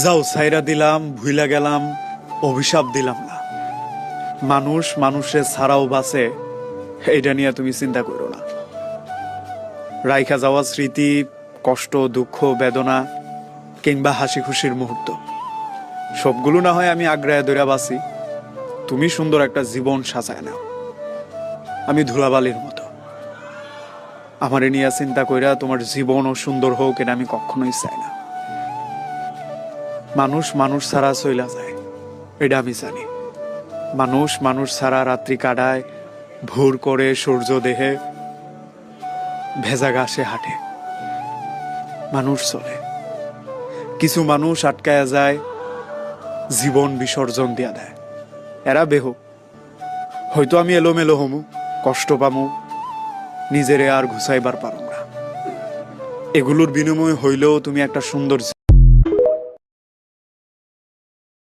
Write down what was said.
যাও ছাইরা দিলাম, ভুইলা গেলাম, অভিশাপ দিলাম না। মানুষ মানুষে ছাড়াও বাঁচে, এইটা নিয়ে তুমি চিন্তা করো না। রাইখা যাওয়া স্মৃতি, কষ্ট, দুঃখ, বেদনা কিংবা হাসি খুশির মুহূর্ত, সবগুলো না হয় আমি আগ্রায় ধরে বাঁচি। তুমি সুন্দর একটা জীবন সাজায় নাও। আমি ধুলাবালির মতো। আমারে নিয়ে চিন্তা কইরা তোমার জীবনও সুন্দর হোক, এটা আমি কখনোই চাই না। মানুষ মানুষ ছাড়া চইলা যায়, এটা আমি জানি। মানুষ মানুষ ছাড়া রাত্রি কাটায়, ভোর করে সূর্য দেহে, ভেজা ঘাসে হাঁটে। মানুষ চলে, কিছু মানুষ আটকায়া যায়, জীবন বিসর্জন দিয়া দেয়। এরা বেহ, হয়তো আমি এলোমেলো হমু, কষ্ট পামু, নিজেরে আর ঘুষাইবার পারো না। এগুলোর বিনিময় হইলেও তুমি একটা সুন্দর